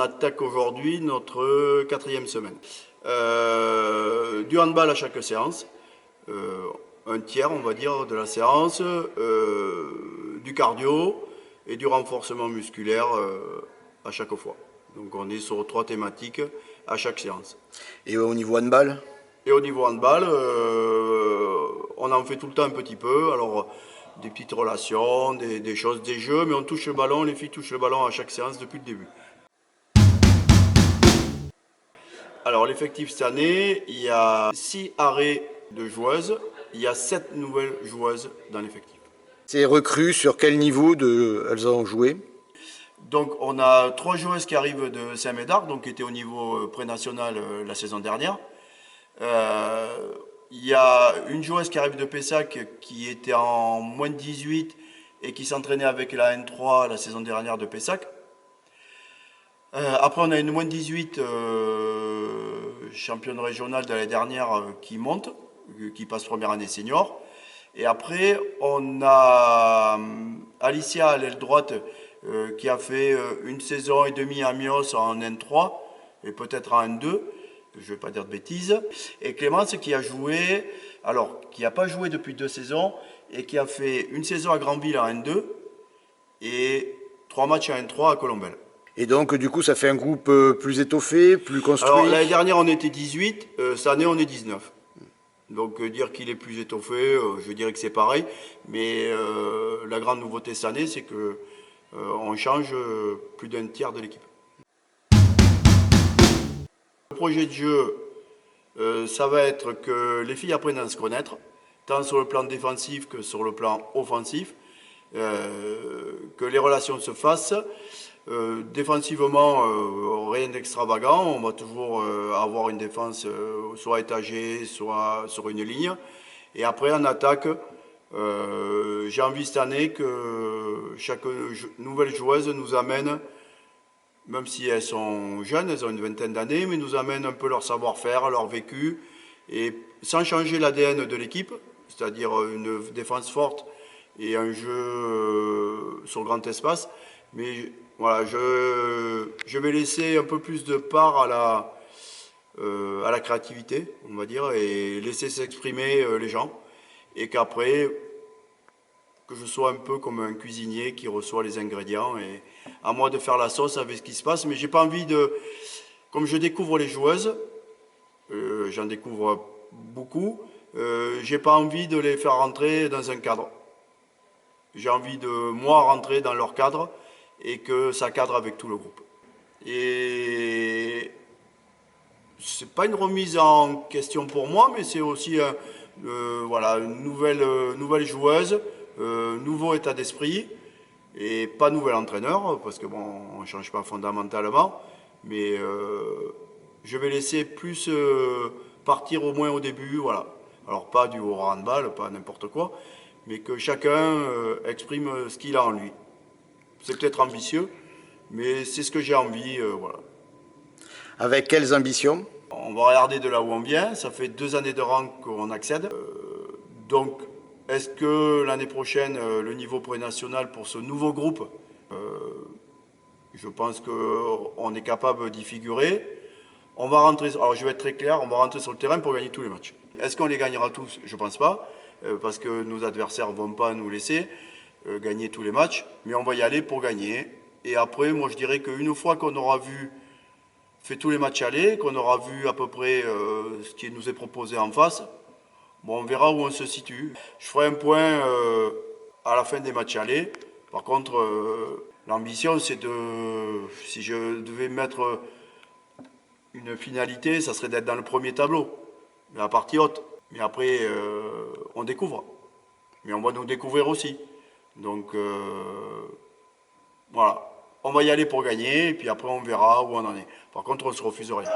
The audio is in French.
attaque aujourd'hui notre 4e semaine. Du handball à chaque séance, un tiers on va dire de la séance, du cardio et du renforcement musculaire à chaque fois. Donc on est sur 3 thématiques à chaque séance. Et au niveau handball? Et au niveau handball, on en fait tout le temps un petit peu. Alors des petites relations, des choses, des jeux, mais on touche le ballon, les filles touchent le ballon à chaque séance depuis le début. Alors l'effectif cette année, il y a 6 arrêts de joueuses, il y a 7 nouvelles joueuses dans l'effectif. Ces recrues, sur quel niveau elles ont joué? Donc on a 3 joueuses qui arrivent de Saint-Médard, donc qui étaient au niveau pré-national la saison dernière. Il y a une joueuse qui arrive de Pessac qui était en moins de 18 et qui s'entraînait avec la N3 la saison dernière de Pessac. Après on a une moins de 18 championne régionale de l'année dernière qui monte, qui passe première année senior. Et après on a Alicia à l'aile droite qui a fait une saison et demie à Mios en N3 et peut-être en N2. Je ne vais pas dire de bêtises, et Clémence qui a joué, alors qui n'a pas joué depuis 2 saisons, et qui a fait une saison à Granville en N2, et 3 matchs en N3 à Colombelle. Et donc du coup ça fait un groupe plus étoffé, plus construit? Alors l'année dernière on était 18, cette année on est 19. Donc dire qu'il est plus étoffé, je dirais que c'est pareil, mais la grande nouveauté cette année c'est que on change plus d'un tiers de l'équipe. Le projet de jeu, ça va être que les filles apprennent à se connaître, tant sur le plan défensif que sur le plan offensif, que les relations se fassent. Défensivement, rien d'extravagant, on va toujours avoir une défense soit étagée, soit sur une ligne. Et après en attaque, j'ai envie cette année que chaque nouvelle joueuse nous amène, même si elles sont jeunes, elles ont une vingtaine d'années, mais nous amènent un peu leur savoir-faire, leur vécu, et sans changer l'ADN de l'équipe, c'est-à-dire une défense forte et un jeu sur grand espace. Mais voilà, je vais laisser un peu plus de part à la créativité, on va dire, et laisser s'exprimer les gens, et qu'après, que je sois un peu comme un cuisinier qui reçoit les ingrédients et à moi de faire la sauce avec ce qui se passe. Mais j'ai pas envie de, comme je découvre les joueuses, j'en découvre beaucoup, j'ai pas envie de les faire rentrer dans un cadre. J'ai envie de moi rentrer dans leur cadre et que ça cadre avec tout le groupe. Et c'est pas une remise en question pour moi, mais c'est aussi voilà, une nouvelle joueuse. Nouveau état d'esprit et pas nouvel entraîneur parce que bon on ne change pas fondamentalement, mais je vais laisser plus partir au moins au début, voilà. Alors pas du haut handball, pas n'importe quoi, mais que chacun exprime ce qu'il a en lui. C'est peut-être ambitieux, mais c'est ce que j'ai envie, voilà. Avec quelles ambitions? On va regarder de là où on vient, ça fait 2 années de rang qu'on accède, donc est-ce que l'année prochaine, le niveau pré-national pour ce nouveau groupe, je pense qu'on est capable d'y figurer. On va rentrer, alors je vais être très clair, on va rentrer sur le terrain pour gagner tous les matchs. Est-ce qu'on les gagnera tous? Je ne pense pas, parce que nos adversaires ne vont pas nous laisser gagner tous les matchs, mais on va y aller pour gagner. Et après, moi je dirais qu'une fois qu'on aura fait tous les matchs aller, qu'on aura vu à peu près ce qui nous est proposé en face, bon, on verra où on se situe. Je ferai un point à la fin des matchs allés. Par contre, l'ambition, c'est de... Si je devais mettre une finalité, ça serait d'être dans le premier tableau, la partie haute. Mais après, on découvre. Mais on va nous découvrir aussi. Donc, voilà. On va y aller pour gagner, et puis après, on verra où on en est. Par contre, on ne se refuse rien.